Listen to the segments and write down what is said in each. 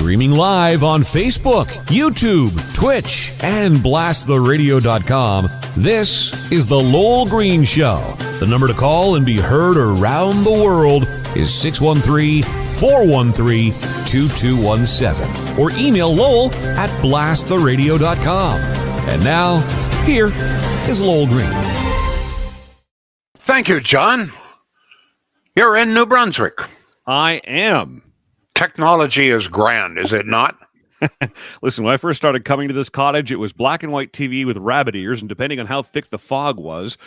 Streaming live on Facebook, YouTube, Twitch, and blasttheradio.com, this is The Lowell Green Show. The number to call and be heard around the world is 613-413-2217. Or email Lowell at blasttheradio.com. And now, here is Lowell Green. Thank you, John. You're in New Brunswick. I am. Technology is grand, is it not? Listen, when I first started coming to this cottage, it was black and white TV with rabbit ears, and depending on how thick the fog was,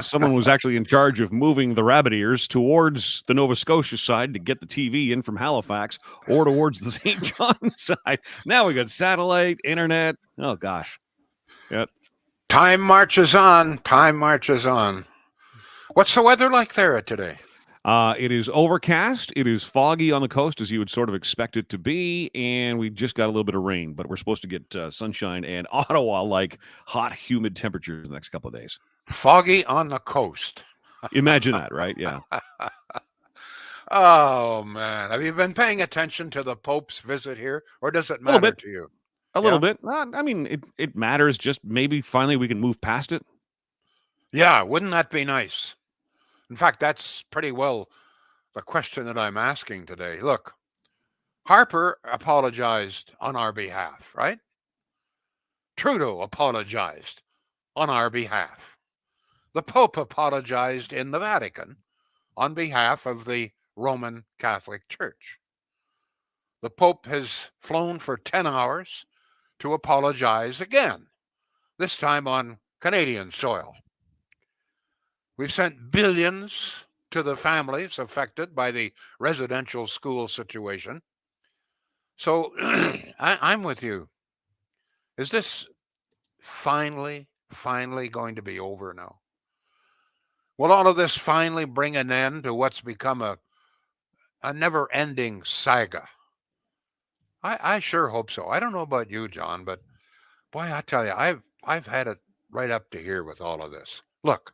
someone was actually in charge of moving the rabbit ears towards the Nova Scotia side to get the TV in from Halifax, or towards the St. John's side. Now we got satellite, internet. Oh, gosh. Yep. Time marches on. Time marches on. What's the weather like there today? It is overcast. It is foggy on the coast, as you would sort of expect it to be, and we just got a little bit of rain, but we're supposed to get sunshine and Ottawa-like hot, humid temperatures the next couple of days. Foggy on the coast. Imagine that, right? Yeah. Oh, man. Have you been paying attention to the Pope's visit here, or does it matter to you? A little bit. I mean, it matters. Just maybe finally we can move past it. Yeah, wouldn't that be nice? In fact, that's pretty well the question that I'm asking today. Look, Harper apologized on our behalf, right? Trudeau apologized on our behalf. The Pope apologized in the Vatican on behalf of the Roman Catholic Church. The Pope has flown for 10 hours to apologize again, this time on Canadian soil. We've sent billions to the families affected by the residential school situation. So I'm with you. Is this finally going to be over now? Will all of this finally bring an end to what's become a never-ending saga? I sure hope so. I don't know about you, John, but boy, I tell you, I've had it right up to here with all of this. Look,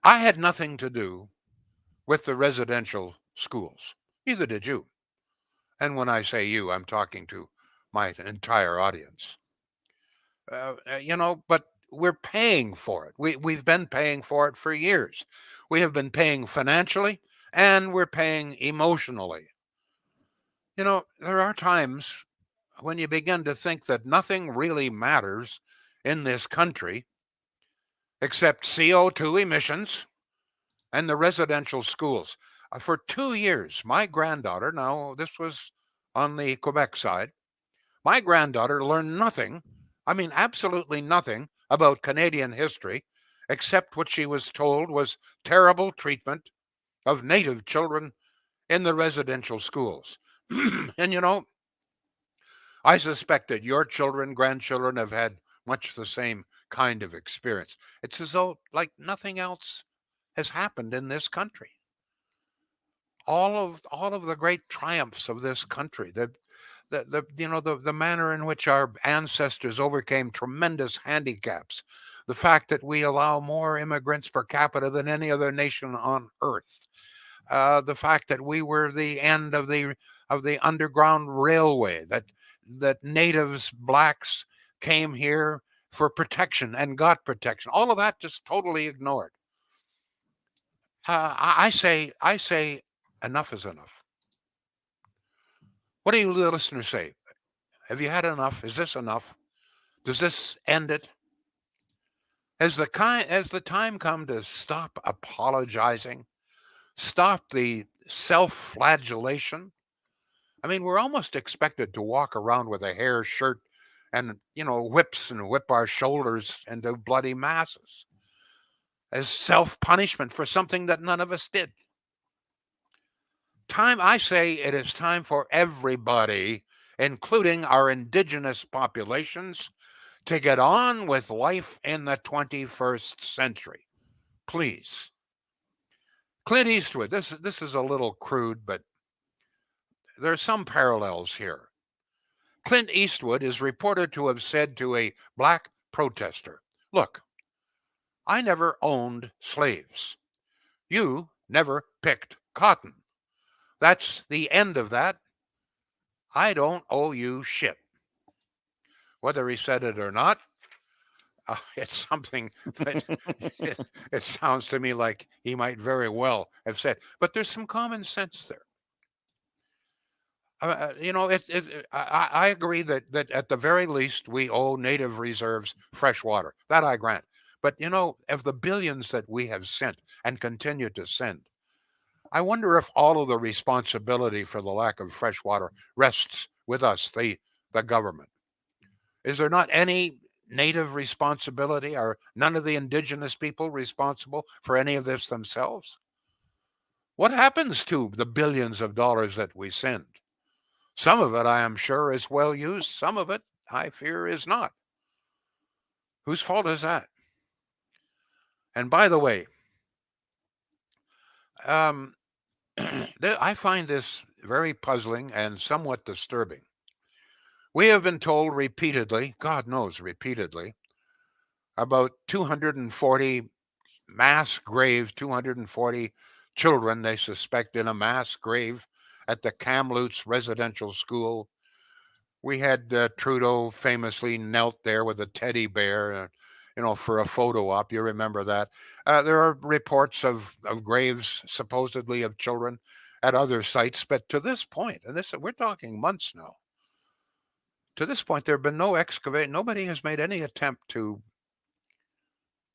I had nothing to do with the residential schools. Neither did you. And when I say you, I'm talking to my entire audience. But we're paying for it. We've been paying for it for years. We have been paying financially, and we're paying emotionally. There are times when you begin to think that nothing really matters in this country except CO2 emissions and the residential schools. For 2 years, my granddaughter, now this was on the Quebec side, my granddaughter learned nothing, absolutely nothing about Canadian history, except what she was told was terrible treatment of Native children in the residential schools. And I suspect that your children, grandchildren have had much the same kind of experience. It's as though like nothing else has happened in this country. All of the great triumphs of this country, the manner in which our ancestors overcame tremendous handicaps, the fact that we allow more immigrants per capita than any other nation on earth, the fact that we were the end of the Underground Railway, that natives, blacks came here for protection and got protection. All of that just totally ignored. I say enough is enough. What do you listeners say? Have you had enough? Is this enough? Does this end it? Has the time come to stop apologizing? Stop the self-flagellation? We're almost expected to walk around with a hair shirt and, whips and whip our shoulders into bloody masses as self-punishment for something that none of us did. I say it is time for everybody, including our indigenous populations, to get on with life in the 21st century. Please. Clint Eastwood, this is a little crude, but there are some parallels here. Clint Eastwood is reported to have said to a black protester, "Look, I never owned slaves. You never picked cotton. That's the end of that. I don't owe you shit. Whether he said it or not, it's something that it sounds to me like he might very well have said. But there's some common sense there. I agree that at the very least we owe native reserves fresh water. That I grant. But of the billions that we have sent and continue to send, I wonder if all of the responsibility for the lack of fresh water rests with us, the government. Is there not any native responsibility? Are none of the indigenous people responsible for any of this themselves? What happens to the billions of dollars that we send? Some of it, I am sure, is well used. Some of it, I fear, is not. Whose fault is that? And by the way, um, I find this very puzzling and somewhat disturbing. We have been told repeatedly, God knows repeatedly, about 240 mass graves, 240 children they suspect in a mass grave at the Kamloops residential school. We had Trudeau famously knelt there with a teddy bear, for a photo op. You remember that? There are reports of graves supposedly of children at other sites, but to this point, and this we're talking months now. To this point, there have been no excavate. Nobody has made any attempt to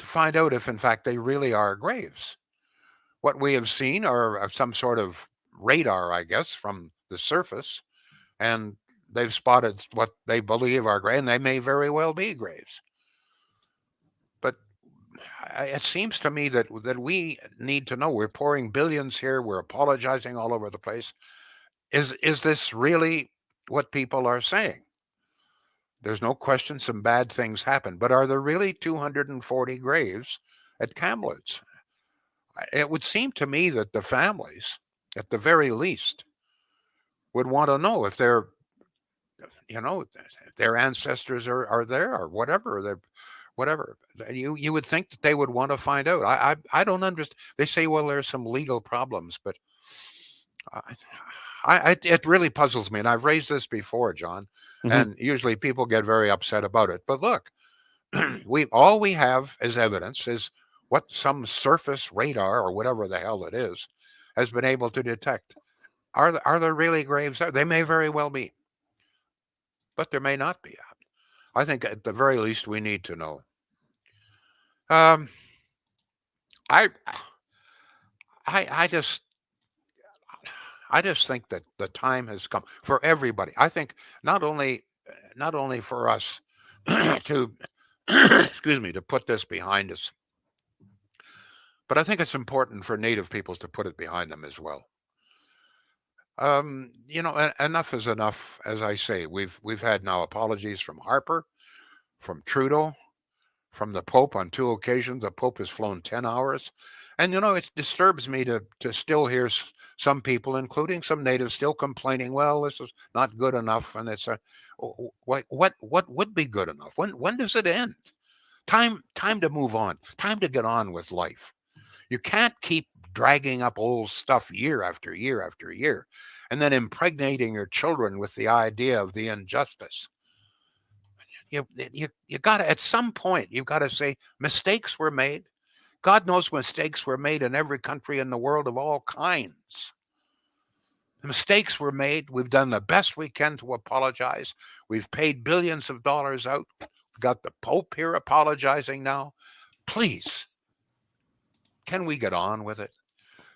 find out if, in fact, they really are graves. What we have seen are some sort of radar, I guess, from the surface, and they've spotted what they believe are graves, and they may very well be graves. But it seems to me that we need to know. We're pouring billions here. We're apologizing all over the place. Is this really what people are saying? There's no question some bad things happen, but are there really 240 graves at Kamloops? It would seem to me that the families, at the very least, would want to know if their ancestors are there or whatever. Whatever. You would think that they would want to find out. I don't understand. They say, well, there's some legal problems, but it really puzzles me. And I've raised this before, John, and usually people get very upset about it. But look, all we have as evidence is what some surface radar or whatever the hell it is has been able to detect. Are there really graves there? They may very well be, but there may not be. I think at the very least we need to know. Um, I, I just think that the time has come for everybody. I think not only for us to excuse me, to put this behind us, but I think it's important for Native peoples to put it behind them as well. Enough is enough. As I say, we've had now apologies from Harper, from Trudeau, from the Pope on two occasions. The Pope has flown 10 hours, and it disturbs me to still hear some people, including some natives, still complaining. Well, this is not good enough, and it's what would be good enough? When does it end? Time to move on. Time to get on with life. You can't keep dragging up old stuff year after year after year and then impregnating your children with the idea of the injustice. You got to, at some point, you've got to say mistakes were made. God knows mistakes were made in every country in the world of all kinds. The mistakes were made. We've done the best we can to apologize. We've paid billions of dollars out. We've got the Pope here apologizing now. Please, can we get on with it?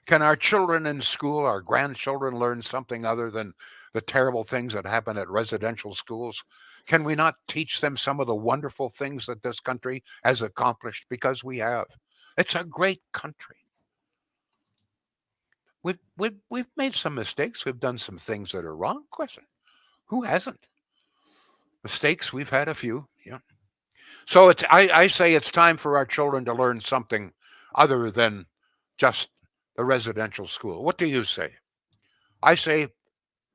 Can our children in school, our grandchildren, learn something other than the terrible things that happen at residential schools? Can we not teach them some of the wonderful things that this country has accomplished? Because we have. It's a great country. We've made some mistakes. We've done some things that are wrong. Question: who hasn't? Mistakes, we've had a few. Yeah. So I say it's time for our children to learn something other than just the residential school. What do you say? I say,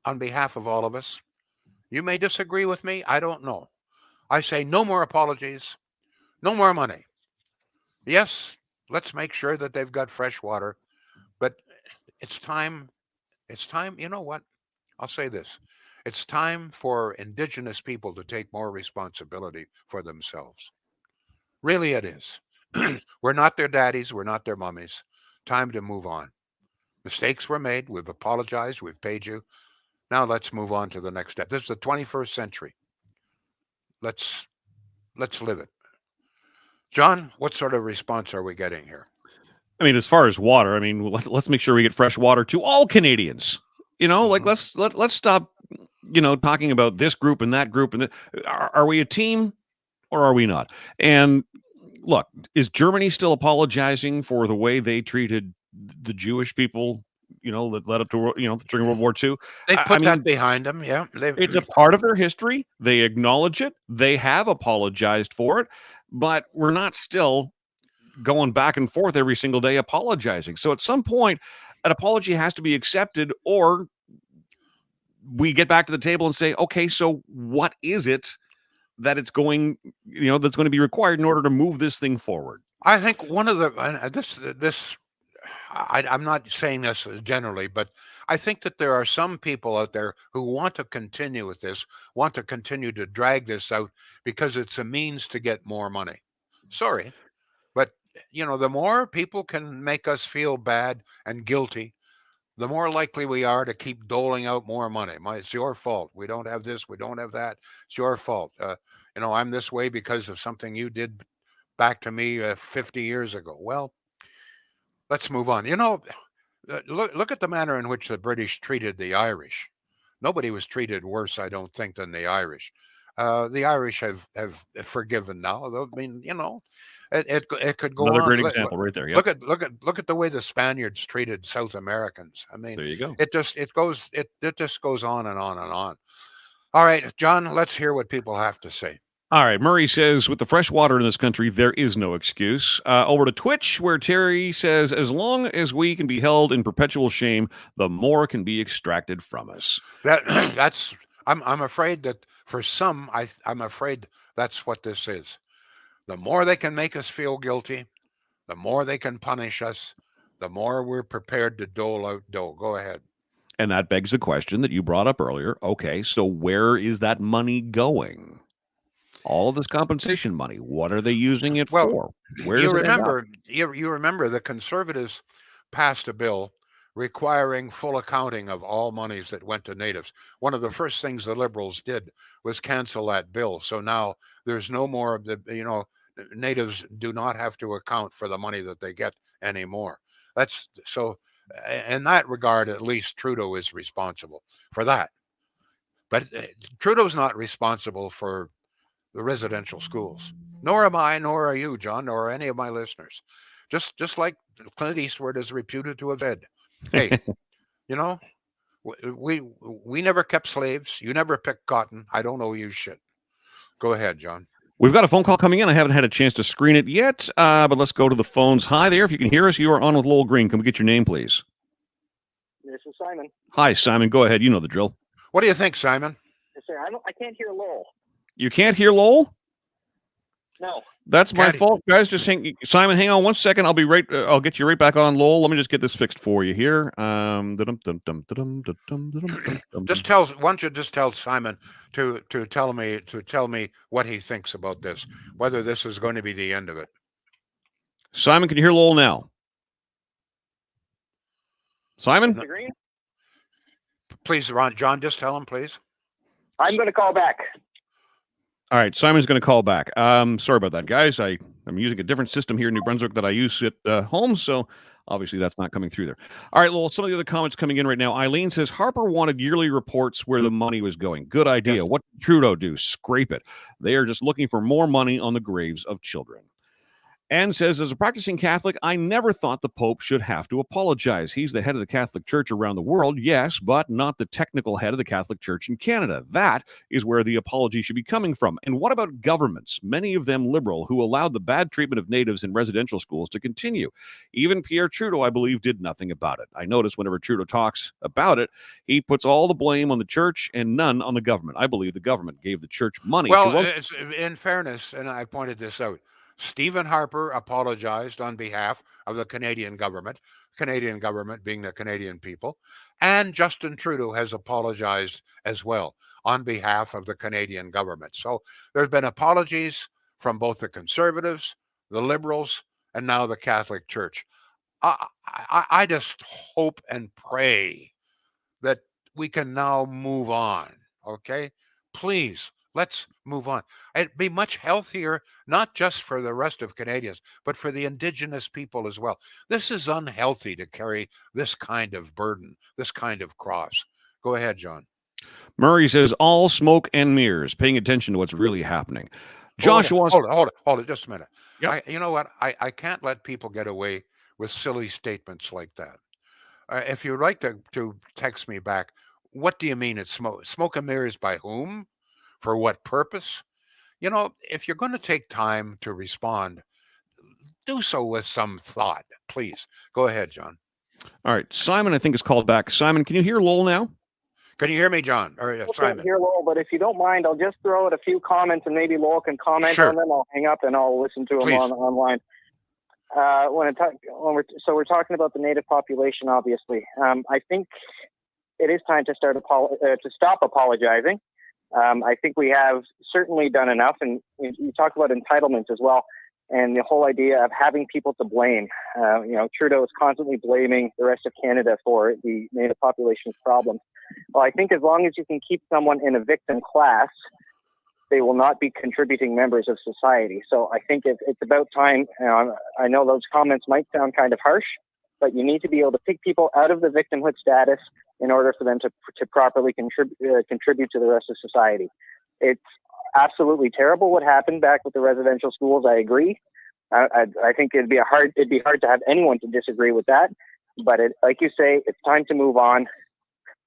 on behalf of all of us, you may disagree with me. I don't know. I say no more apologies, no more money. Yes, let's make sure that they've got fresh water, but it's time. It's time. You know what? I'll say this. It's time for Indigenous people to take more responsibility for themselves. Really, it is. We're not their daddies. We're not their mummies. Time to move on. Mistakes were made. We've apologized. We've paid you. Now let's move on to the next step. This is the 21st century. Let's let's live it. John, what sort of response are we getting here? I mean, as far as water, I mean, let's make sure we get fresh water to all Canadians. Like let's stop, talking about this group and that group and are we a team or are we not? And look, is Germany still apologizing for the way they treated the Jewish people? That led up to during World War II. They've put that behind them. Yeah, it's a part of their history. They acknowledge it. They have apologized for it, but we're not still going back and forth every single day apologizing. So at some point, an apology has to be accepted, or we get back to the table and say, okay, so what is it that it's going, that's going to be required in order to move this thing forward? I think one of the I'm not saying this generally, but I think that there are some people out there who want to continue with this, want to continue to drag this out because it's a means to get more money. Sorry, but the more people can make us feel bad and guilty, the more likely we are to keep doling out more money. It's your fault. We don't have this. We don't have that. It's your fault. I'm this way because of something you did back to me 50 years ago. Well, let's move on. Look at the manner in which the British treated the Irish. Nobody was treated worse, I don't think, than the Irish. The Irish have forgiven now. I mean, it could go another on. Great example right there. Yep. Look at the way the Spaniards treated South Americans. I mean, there you go. It just goes on and on and on. All right, John, let's hear what people have to say. All right, Murray says, with the fresh water in this country, there is no excuse. Over to Twitch, where Terry says, as long as we can be held in perpetual shame, the more can be extracted from us. I'm afraid that for some, I'm afraid that's what this is. The more they can make us feel guilty, the more they can punish us, the more we're prepared to dole out dough. Go ahead. And that begs the question that you brought up earlier. Okay, so where is that money going? All of this compensation money, what are they using it for? Where does it end up? You remember the Conservatives passed a bill requiring full accounting of all monies that went to natives. One of the first things the Liberals did was cancel that bill. So now there's no more of the, natives do not have to account for the money that they get anymore. That's so in that regard, at least Trudeau is responsible for that. But Trudeau's not responsible for the residential schools. Nor am I, nor are you, John, nor any of my listeners. Just like Clint Eastwood is reputed to have said, hey, we never kept slaves. You never picked cotton. I don't owe you shit. Go ahead, John. We've got a phone call coming in. I haven't had a chance to screen it yet, but let's go to the phones. Hi there. If you can hear us, you are on with Lowell Green. Can we get your name, please? This is Simon. Hi, Simon. Go ahead. You know the drill. What do you think, Simon? Yes, sir. I can't hear Lowell. You can't hear Lowell? No. That's my fault, guys. Simon, hang on 1 second. I'll be right. I'll get you right back on, Lowell. Let me just get this fixed for you here. Why don't you just tell Simon to tell me what he thinks about this, whether this is going to be the end of it. Simon, can you hear Lowell now? Simon? Please, John, just tell him, please. I'm going to call back. All right, Simon's going to call back. Sorry about that, guys. I'm using a different system here in New Brunswick that I use at home, so obviously that's not coming through there. All right, well, some of the other comments coming in right now. Eileen says, Harper wanted yearly reports where the money was going. Good idea. Yes. What did Trudeau do? Scrape it. They are just looking for more money on the graves of children. And says, as a practicing Catholic, I never thought the Pope should have to apologize. He's the head of the Catholic Church around the world, yes, but not the technical head of the Catholic Church in Canada. That is where the apology should be coming from. And what about governments, many of them liberal, who allowed the bad treatment of natives in residential schools to continue? Even Pierre Trudeau, I believe, did nothing about it. I notice whenever Trudeau talks about it, he puts all the blame on the church and none on the government. I believe the government gave the church money. Well, in fairness, and I pointed this out, Stephen Harper apologized on behalf of the Canadian government being the Canadian people, and Justin Trudeau has apologized as well on behalf of the Canadian government. So there's been apologies from both the Conservatives, the Liberals, and now the Catholic Church. I just hope and pray that we can now move on. Okay, please, let's move on. It'd be much healthier, not just for the rest of Canadians, but for the Indigenous people as well. This is unhealthy to carry this kind of burden, this kind of cross. Go ahead, John. Murray says, all smoke and mirrors, paying attention to what's really happening. Joshua, hold it, just a minute. Yep. You know what? I can't let people get away with silly statements like that. If you'd like to text me back, what do you mean it's smoke? Smoke and mirrors by whom? For what purpose? You know, if you're going to take time to respond, do so with some thought, please. Go ahead, John. All right. Simon, I think, is called back. Simon, can you hear Lowell now? Can you hear me, John? Or I Simon? can't hear Lowell, but if you don't mind, I'll just throw out a few comments and maybe Lowell can comment Sure. on them. I'll hang up and I'll listen to them Please. online. We're talking about the native population, obviously. I think it is time to stop apologizing. I think we have certainly done enough, and you talk about entitlement as well, and the whole idea of having people to blame. Trudeau is constantly blaming the rest of Canada for the native population's problems. Well, I think as long as you can keep someone in a victim class, they will not be contributing members of society. So I think it's about time. I know those comments might sound kind of harsh, but you need to be able to pick people out of the victimhood status in order for them to properly contribute to the rest of society. It's absolutely terrible what happened back with the residential schools. I agree. I think it'd be hard to have anyone to disagree with that. But like you say, it's time to move on.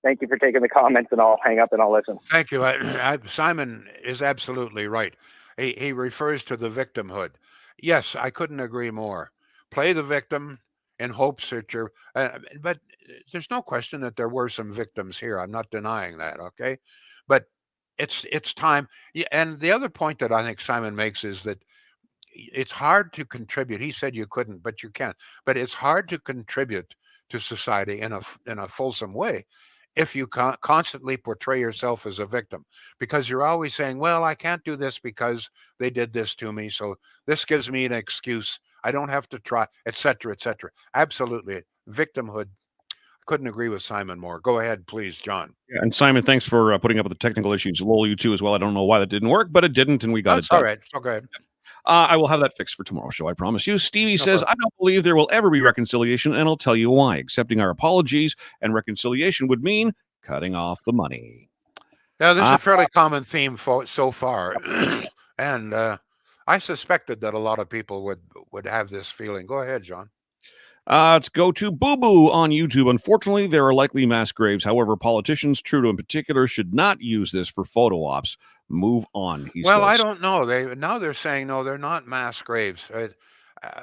Thank you for taking the comments, and I'll hang up and I'll listen. Thank you. Simon is absolutely right. He refers to the victimhood. Yes, I couldn't agree more. Play the victim in hopes that you're. But there's no question that there were some victims here. I'm not denying that. Okay, but it's time. And the other point that I think Simon makes is that it's hard to contribute. He said you couldn't, but you can. But it's hard to contribute to society in a fulsome way if you constantly portray yourself as a victim, because you're always saying, well, I can't do this because they did this to me, so this gives me an excuse. I don't have to try, etc., etc. Absolutely. Victimhood. Couldn't agree with Simon more. Go ahead, please, John. Yeah, and Simon, thanks for putting up with the technical issues. Lowell, you too as well. I don't know why that didn't work, but it didn't, and we got it done. All right. So go ahead. I will have that fixed for tomorrow's show, I promise you. Stevie says, I don't believe there will ever be reconciliation, and I'll tell you why. Accepting our apologies and reconciliation would mean cutting off the money. Now, this is a fairly common theme so far, and I suspected that a lot of people would have this feeling. Go ahead, John. Let's go to Boo Boo on YouTube. Unfortunately, there are likely mass graves. However, politicians, Trudeau in particular, should not use this for photo ops. Move on, he says. I don't know. They're saying no, they're not mass graves.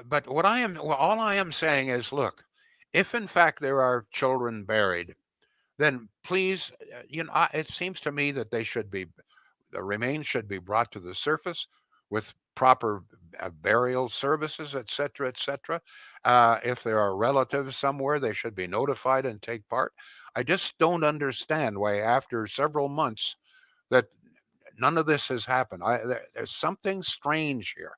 But all I am saying is, look, if in fact there are children buried, then please, it seems to me that the remains should be brought to the surface with proper burial services, etc., etc. If there are relatives somewhere, they should be notified and take part. I just don't understand why, after several months, that none of this has happened. There's something strange here.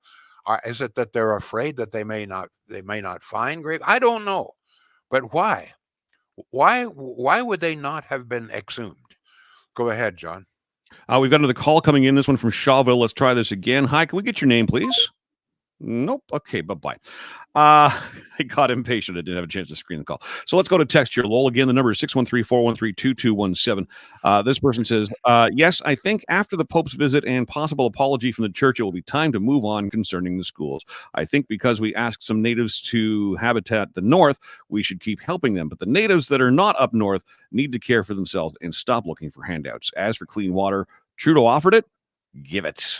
Is it that they're afraid that they may not find grave? I don't know, but why? Why would they not have been exhumed? Go ahead, John. We've got another call coming in. This one from Shawville. Let's try this again. Hi, can we get your name, please? Nope. Okay, bye-bye. I got impatient. I didn't have a chance to screen the call. So let's go to text here. Lowell, again, the number is 613-413-2217. This person says, yes, I think after the Pope's visit and possible apology from the church, it will be time to move on concerning the schools. I think because we asked some natives to habitat the north, we should keep helping them. But the natives that are not up north need to care for themselves and stop looking for handouts. As for clean water, Trudeau offered it. Give it.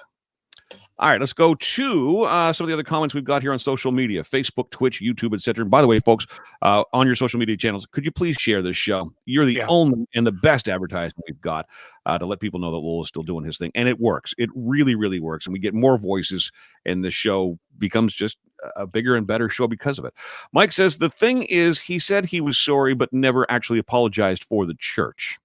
All right, let's go to some of the other comments we've got here on social media, Facebook, Twitch, YouTube, etc. And by the way, folks, on your social media channels, could you please share this show? You're the only and the best advertisement we've got to let people know that Lowell is still doing his thing. And it works. It really, really works. And we get more voices, and the show becomes just a bigger and better show because of it. Mike says, the thing is, he said he was sorry, but never actually apologized for the church.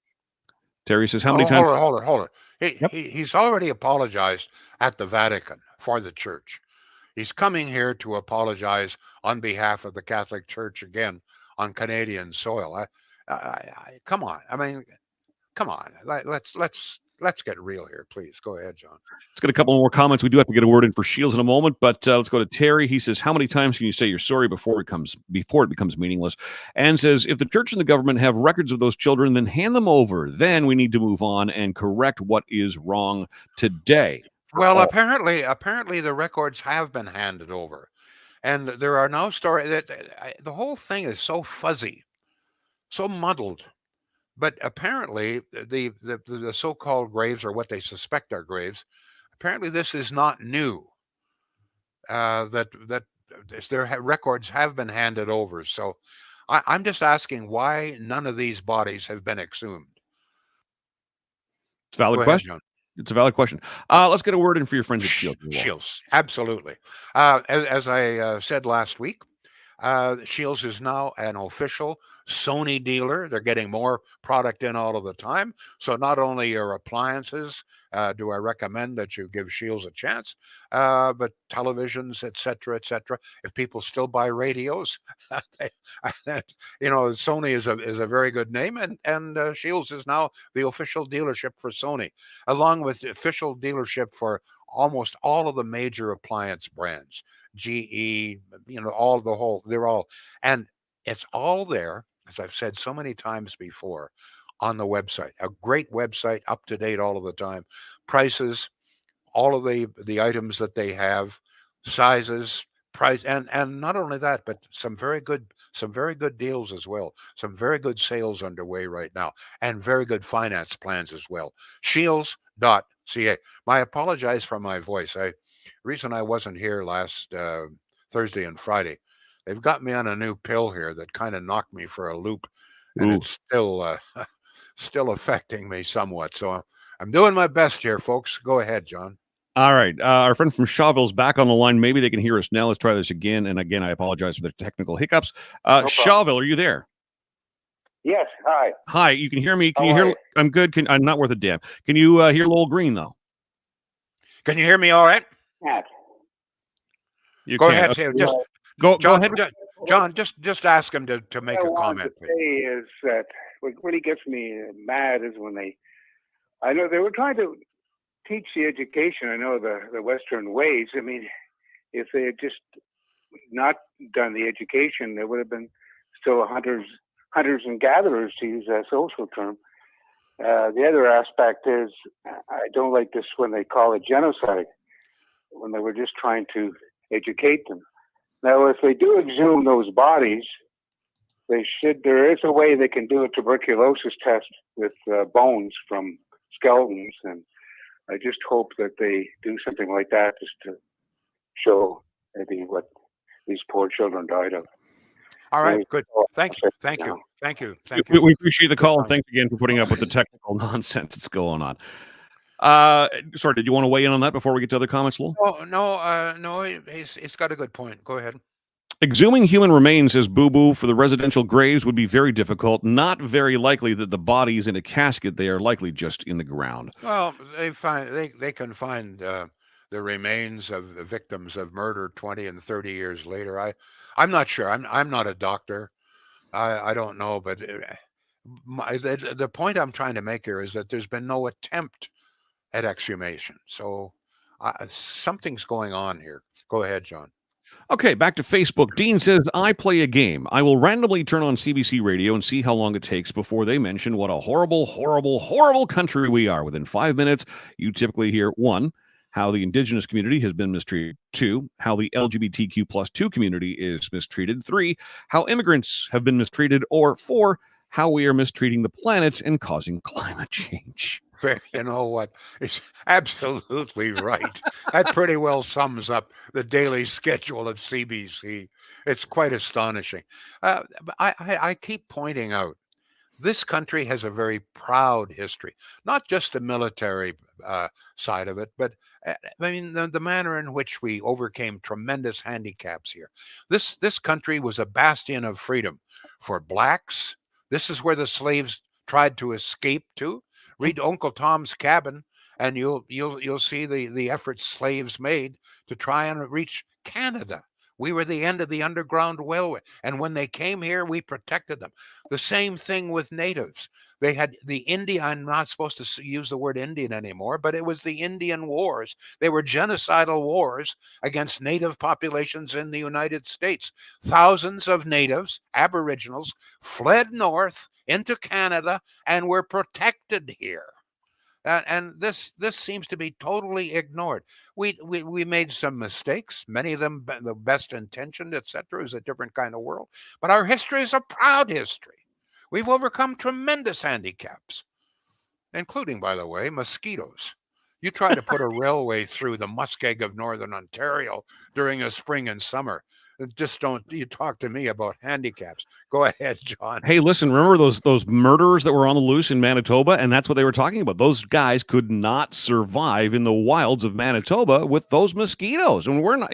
Terry says, how many times? Hold it. He's already apologized at the Vatican for the church. He's coming here to apologize on behalf of the Catholic Church again on Canadian soil. Come on. I mean, come on. Let's get real here, please. Go ahead, John. Let's get a couple more comments. We do have to get a word in for Shields in a moment, but let's go to Terry. He says, how many times can you say you're sorry before it becomes meaningless? And says, if the church and the government have records of those children, then hand them over. Then we need to move on and correct what is wrong today. Well, apparently the records have been handed over. And there are now stories that the whole thing is so fuzzy, so muddled. But apparently, the so-called graves, or what they suspect are graves, apparently this is not new. That their records have been handed over. So I'm just asking why none of these bodies have been exhumed. It's a valid question. It's a valid question. Let's get a word in for your friends at Shields. Shields, absolutely. As I said last week, Shields is now an official Sony dealer. They're getting more product in all of the time. So not only your appliances, do I recommend that you give Shields a chance, but televisions, etc., etc. If people still buy radios, Sony is a very good name, and Shields is now the official dealership for Sony, along with the official dealership for almost all of the major appliance brands. GE, they're all, and it's all there, as I've said so many times before, on the website. A great website, up to date all of the time. Prices, all of the items that they have, sizes, price, and not only that, but some very good deals as well. Some very good sales underway right now, and very good finance plans as well. Shields.ca. I apologize for my voice. Reason I wasn't here last Thursday and Friday, they've got me on a new pill here that kind of knocked me for a loop, and it's still affecting me somewhat. So I'm doing my best here, folks. Go ahead, John. All right. Our friend from Shawville's back on the line. Maybe they can hear us now. Let's try this again. And again, I apologize for the technical hiccups. Shawville, are you there? Yes. Hi. Hi. You can hear me? Can you hear? I'm good. I'm not worth a damn. Can you hear Lowell Green, though? Can you hear me all right? Yeah. Go ahead. Okay. Go ahead. John, just ask him to make a comment. What I say is that what really gets me mad is when I know they were trying to teach the education. I know the Western ways. I mean, if they had just not done the education, there would have been still hunters and gatherers, to use that social term. The other aspect is I don't like this when they call it genocide, when they were just trying to educate them. Now, if they do exhume those bodies, there is a way they can do a tuberculosis test with bones from skeletons, and I just hope that they do something like that just to show maybe what these poor children died of. All right, good. Thank you. We appreciate the call, and thanks again for putting up with the technical nonsense that's going on. Sorry, did you want to weigh in on that before we get to other comments, Lowell? Oh, no, he's got a good point. Go ahead. Exhuming human remains, says Boo Boo, for the residential graves would be very difficult. Not very likely that the body is in a casket. They are likely just in the ground. Well, they can find the remains of victims of murder 20 and 30 years later. I'm not sure. I'm not a doctor. I don't know, but the point I'm trying to make here is that there's been no attempt at exhumation. So something's going on here. Go ahead, John. Okay, back to Facebook. Dean says, I play a game. I will randomly turn on CBC radio and see how long it takes before they mention what a horrible, horrible, horrible country we are. Within 5 minutes, you typically hear 1, how the Indigenous community has been mistreated; 2, how the LGBTQ+2 community is mistreated; 3, how immigrants have been mistreated; or 4, how we are mistreating the planet and causing climate change. You know what? It's absolutely right. That pretty well sums up the daily schedule of CBC. It's quite astonishing. But I keep pointing out this country has a very proud history, not just the military side of it, but I mean the manner in which we overcame tremendous handicaps here. This country was a bastion of freedom for blacks. This is where the slaves tried to escape to. Read Uncle Tom's Cabin, and you'll see the efforts slaves made to try and reach Canada. We were the end of the Underground Railway, and when they came here, we protected them. The same thing with natives. They had the Indian, I'm not supposed to use the word Indian anymore, but it was the Indian Wars. They were genocidal wars against native populations in the United States. Thousands of natives, Aboriginals, fled north into Canada and were protected here. And this seems to be totally ignored. We made some mistakes, many of them the best intentioned, etc. Is a different kind of world. But our history is a proud history. We've overcome tremendous handicaps, including, by the way, mosquitoes. You try to put a railway through the muskeg of northern Ontario during the spring and summer. Just don't you talk to me about handicaps. Go ahead, John. Hey, listen, remember those murderers that were on the loose in Manitoba? And that's what they were talking about. Those guys could not survive in the wilds of Manitoba with those mosquitoes. And we're not,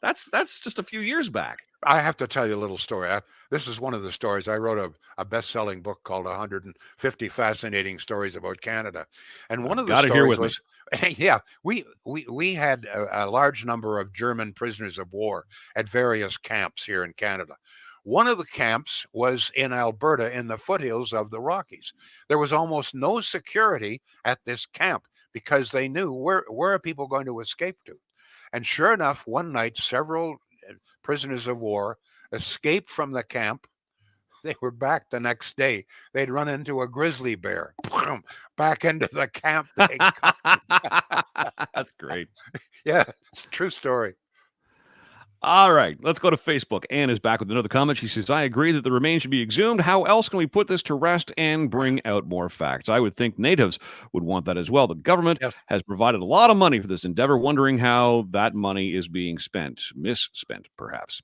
that's just a few years back. I have to tell you a little story. This is one of the stories. I wrote a best-selling book called 150 Fascinating Stories About Canada. And one of the stories was, yeah, we had a large number of German prisoners of war at various camps here in Canada. One of the camps was in Alberta in the foothills of the Rockies. There was almost no security at this camp because they knew where are people going to escape to. And sure enough, one night, several prisoners of war escaped from the camp. They were back the next day. They'd run into a grizzly bear. Back into the camp. That's great. Yeah, it's a true story. All right, let's go to Facebook. Anne is back with another comment. She says, I agree that the remains should be exhumed. How else can we put this to rest and bring out more facts? I would think natives would want that as well. The government has provided a lot of money for this endeavor, wondering how that money is being spent. Misspent, perhaps.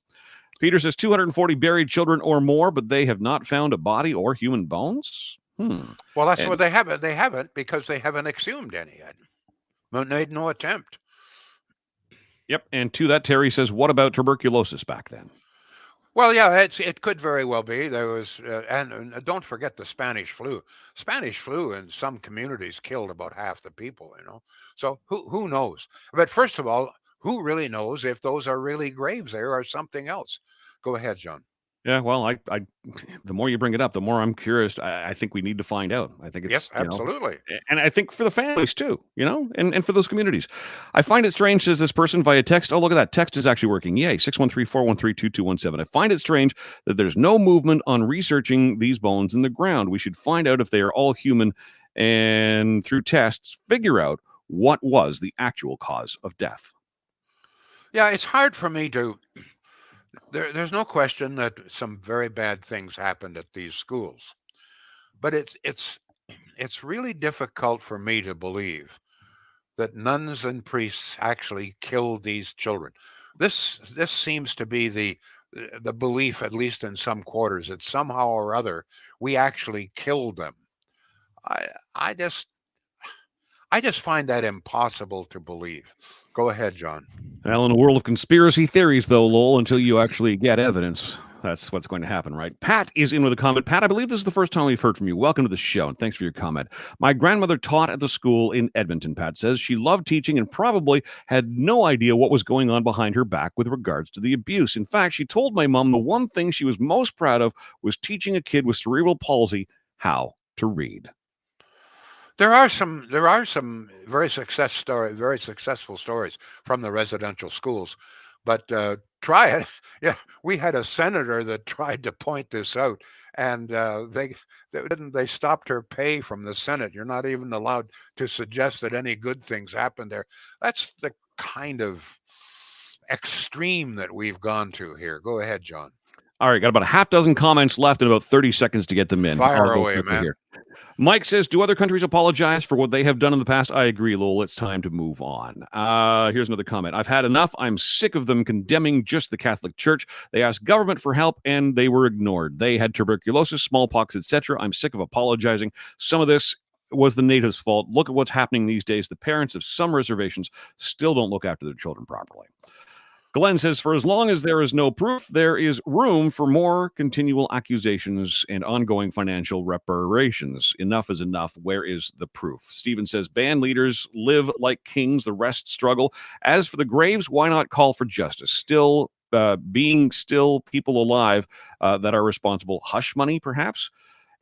Peter says 240 buried children or more, but they have not found a body or human bones? Well, that's what they haven't. They haven't because they haven't exhumed any yet. Made no attempt. Yep. And to that, Terry says, what about tuberculosis back then? Well, yeah, it could very well be. There was, and don't forget the Spanish flu. Spanish flu in some communities killed about half the people, So who knows? But first of all, who really knows if those are really graves there or something else? Go ahead, John. Yeah, well, I the more you bring it up, the more I'm curious. I think we need to find out. I think it's yes, absolutely, and I think for the families too, and for those communities. I find it strange, says this person via text. Oh, look at that, text is actually working. Yay, 613-413-2217. I find it strange that there's no movement on researching these bones in the ground. We should find out if they are all human, and through tests, figure out what was the actual cause of death. Yeah, it's hard for me to. There's no question that some very bad things happened at these schools, but it's really difficult for me to believe that nuns and priests actually killed these children. This seems to be the belief, at least in some quarters, that somehow or other we actually killed them. I just find that impossible to believe. Go ahead, John. Well, in a world of conspiracy theories, though, Lowell, until you actually get evidence, that's what's going to happen, right? Pat is in with a comment. Pat, I believe this is the first time we've heard from you. Welcome to the show, and thanks for your comment. My grandmother taught at the school in Edmonton, Pat says. She loved teaching and probably had no idea what was going on behind her back with regards to the abuse. In fact, she told my mom the one thing she was most proud of was teaching a kid with cerebral palsy how to read. There are some very successful stories from the residential schools, but try it. Yeah, we had a senator that tried to point this out, and they stopped her pay from the Senate. You're not even allowed to suggest that any good things happened there. That's the kind of extreme that we've gone to here. Go ahead, John. All right, got about a half dozen comments left and about 30 seconds to get them in. Fire away, man. Here. Mike says, do other countries apologize for what they have done in the past? I agree, Lowell. It's time to move on. Here's another comment. I've had enough. I'm sick of them condemning just the Catholic Church. They asked government for help, and they were ignored. They had tuberculosis, smallpox, etc. I'm sick of apologizing. Some of this was the natives' fault. Look at what's happening these days. The parents of some reservations still don't look after their children properly. Glenn says, for as long as there is no proof, there is room for more continual accusations and ongoing financial reparations. Enough is enough. Where is the proof? Stephen says, band leaders live like kings. The rest struggle. As for the graves, why not call for justice? Still being people alive that are responsible. Hush money, perhaps?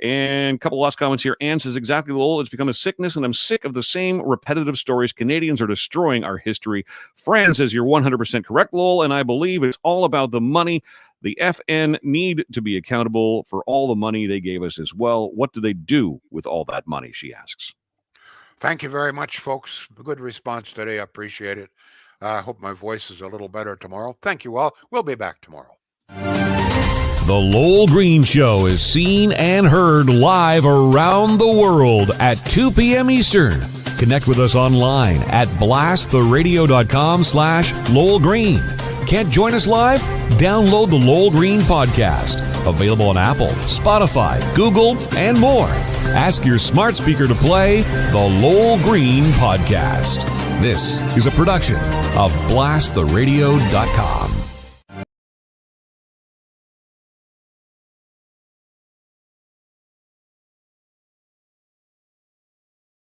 And a couple last comments here. Anne says, exactly, Lowell. It's become a sickness, and I'm sick of the same repetitive stories. Canadians are destroying our history. Fran says, you're 100% correct, Lowell, and I believe it's all about the money. The FN need to be accountable for all the money they gave us as well. What do they do with all that money, she asks. Thank you very much, folks. A good response today. I appreciate it. I hope my voice is a little better tomorrow. Thank you all. We'll be back tomorrow. The Lowell Green Show is seen and heard live around the world at 2 p.m. Eastern. Connect with us online at blasttheradio.com/Lowell Green. Can't join us live? Download the Lowell Green podcast. Available on Apple, Spotify, Google, and more. Ask your smart speaker to play the Lowell Green podcast. This is a production of blasttheradio.com.